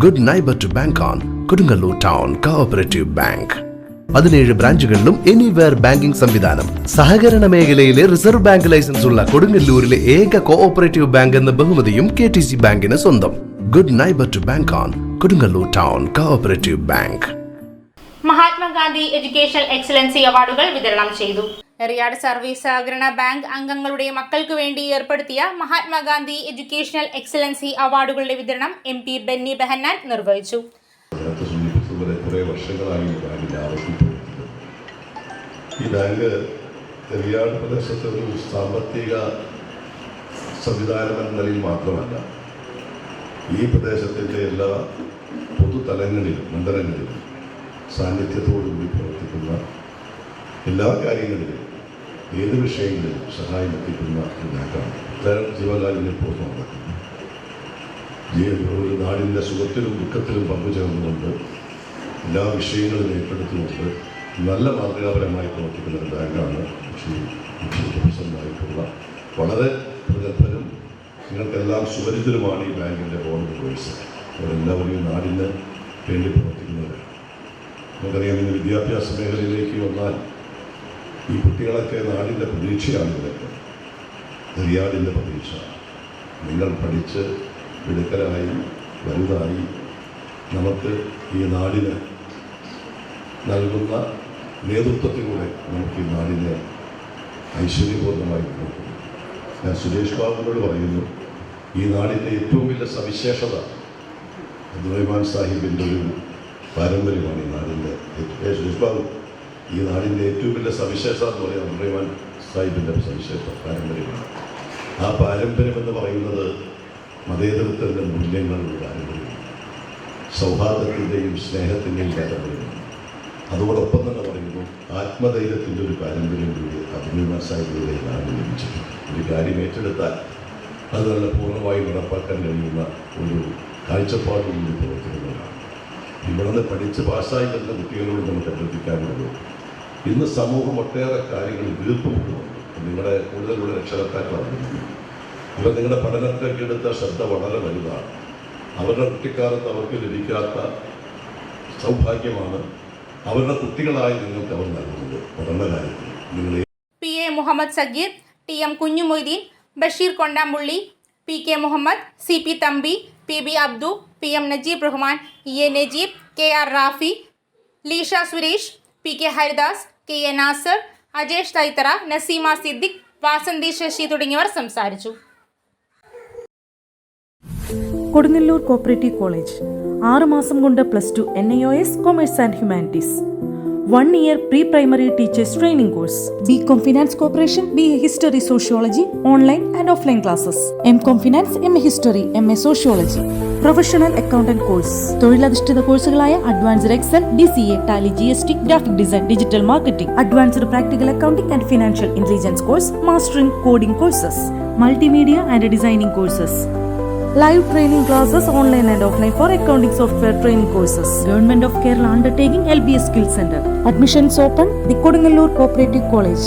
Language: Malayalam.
Good neighbor to bank on. Kodungalur Town Cooperative Bank. 17 ബ്രാഞ്ചുകളിലും എനിവെയർ ബാങ്കിംഗ് സംവിധാനം. സഹകരണ മേഖലയിലെ റിസർവ് ബാങ്ക് ലൈസൻസ് ഉള്ള കൊടുങ്ങല്ലൂരിലെ ഏക കോഓപ്പറേറ്റീവ് ബാങ്ക് എന്ന ബഹുമതിയും KTC ബാങ്കിന് സ്വന്തം. Good neighbor to bank on. Kodungalur Town Cooperative Bank. Mahatma Gandhi educational excellency അവാർഡുകൾ വിതരണം ചെയ്തു. റിയാദ് സർവീസ് സഹകരണ ബാങ്ക് അംഗങ്ങളുടെ മക്കൾക്ക് വേണ്ടി ഏർപ്പെടുത്തിയ മഹാത്മാഗാന്ധി എഡ്യൂക്കേഷണൽ എക്സലൻസി അവാർഡുകളുടെ വിതരണം MP ബെന്നി ബെഹന്നാൻ നിർവഹിച്ചു. ഈ ബാങ്ക് റിയാദ് പ്രദേശത്തെ ഒരു സാമ്പത്തിക സംവിധാനം എന്ന നിലയിൽ മാത്രമല്ല, ഈ പ്രദേശത്തിൻ്റെ എല്ലാ പൊതുതലങ്ങളിലും മണ്ഡലങ്ങളിലും സാന്നിധ്യത്തോടുകൂടി പ്രവർത്തിക്കുന്ന എല്ലാ കാര്യങ്ങളിലും ഏത് വിഷയങ്ങളിലും സഹായം എത്തിക്കുന്ന ഒരു ബാങ്കാണ്. ഇത്തരം ജീവകാരുണ്യം പൂർണ്ണ നടക്കുന്നു. ഒരു നാടിൻ്റെ സുഖത്തിലും ദുഃഖത്തിലും പങ്കുചേർന്നുകൊണ്ട് എല്ലാ വിഷയങ്ങളും ഏറ്റെടുത്തുകൊണ്ട് നല്ല മാതൃകാപരമായി പ്രവർത്തിക്കുന്ന ഒരു ബാങ്കാണ് പ്രസിഡന്റായിട്ടുള്ള വളരെ പ്രഗത്ഭരും നിങ്ങൾക്കെല്ലാം സുപരിചിതരുമാണ് ഈ ബാങ്കിൻ്റെ ബോർഡ് മെമ്പേഴ്സ്. അവരെല്ലാവരും നാടിന് വേണ്ടി പ്രവർത്തിക്കുന്നവരാണ്. നമുക്കറിയാം, ഇന്ന് വിദ്യാഭ്യാസ മേഖലയിലേക്ക് വന്നാൽ ഈ കുട്ടികളൊക്കെ നാടിൻ്റെ പ്രതീക്ഷയാണ്. ഇതൊക്കെ റിയാദിൻ്റെ പ്രതീക്ഷ. നിങ്ങൾ പഠിച്ച് മിടുക്കരായി വലുതായി നമുക്ക് ഈ നാടിന് നൽകുന്ന നേതൃത്വത്തിലൂടെ നമുക്ക് ഈ നാടിനെ ഐശ്വര്യപൂർണ്ണമായി നോക്കുന്നു. ഞാൻ സുരേഷ് ബാബുവിനോട് പറയുന്നു, ഈ നാടിൻ്റെ ഏറ്റവും വലിയ സവിശേഷത അബ്ദുറഹ്മാൻ സാഹിബിൻ്റെ ഒരു പാരമ്പര്യമാണ് ഈ നാടിൻ്റെ. സുരേഷ് ബാബു, ഈ നാടിൻ്റെ ഏറ്റവും വലിയ സവിശേഷത എന്ന് പറയുന്നത് അബ്ദുറഹ്മാൻ സാഹിബിൻ്റെ സവിശേഷ പാരമ്പര്യമാണ്. ആ പാരമ്പര്യം എന്ന് പറയുന്നത് മതേതരത്വത്തിൻ്റെ മൂല്യങ്ങളുടെ പാരമ്പര്യമാണ്, സൗഹാർദ്ദത്തിൻ്റെയും സ്നേഹത്തിൻ്റെയും പാരമ്പര്യമാണ്. അതോടൊപ്പം തന്നെ പറയുന്നു, ആത്മധൈര്യത്തിൻ്റെ ഒരു പാരമ്പര്യം കൂടി അബ്ദുറഹ്മാൻ സാഹിബിലൂടെ നാട് ലഭിച്ചിട്ടുണ്ട്. ഒരു കാര്യം ഏറ്റെടുത്താൽ അത് നല്ല പൂർണ്ണമായി നടപ്പാക്കാൻ കഴിയുന്ന ഒരു കാഴ്ചപ്പാടുകൂടി പ്രവർത്തിക്കുന്നതാണ്. ഇവിടെ നിന്ന് പഠിച്ച് പാസ്സായി വരുന്ന കുട്ടികളോട് നമുക്ക് അഭ്യർത്ഥിക്കാനുള്ളത്, ഇന്ന് സമൂഹം ഒട്ടേറെ കാര്യങ്ങൾ വീർപ്പുമുട്ടുന്നുണ്ട്. നിങ്ങളുടെ കൂടുതലുള്ള രക്ഷകർത്താക്കളാണ്. ഇവർ നിങ്ങളുടെ പഠനത്തിലേക്ക് എടുത്ത ശ്രദ്ധ വളരെ വലുതാണ്. അവരുടെ കുട്ടിക്കാലത്ത് അവർക്ക് ലഭിക്കാത്ത സൗഭാഗ്യമാണ് അവരുടെ കുട്ടികളായി നിങ്ങൾക്ക് അവർ നൽകുന്നത്. പഠന കാര്യത്തിൽ നിങ്ങൾ PA Muhammad Sageer, TM Kunjumoideen, Basheer Kondampully, PK Muhammad, CP Thampi, PB Abdu, PM Najeeb Rahman, EA Najeeb, KR Rafi, Leesha Suresh, PK Haridas, KA Nasar, Ajesh Thaithara, Naseema Siddique, Vasanthi Sasi തുടങ്ങിയവർ സംസാരിച്ചു. കൊടുങ്ങല്ലൂർ കോപ്പറേറ്റീവ് കോളേജ് 6 മാസം കൊണ്ട് +2 NIOS commerce and humanities, 1 year pre-primary teachers training course, BCom Finance Corporation, BA History Sociology, online and offline classes, MCom Finance, MA History, MA Sociology, Professional Accountant course, തൊഴിലധിഷ്ഠിത കോഴ്സുകളായ Advanced Excel, DCA, Tally, GST, Graphic Design, Digital Marketing, Advanced Practical Accounting and Financial Intelligence course, Mastering Coding courses, Multimedia and Designing courses, live training classes online and offline for accounting software training courses. Government of Kerala undertaking LBS Skill Center. Admissions open. The Kodungalur Cooperative College.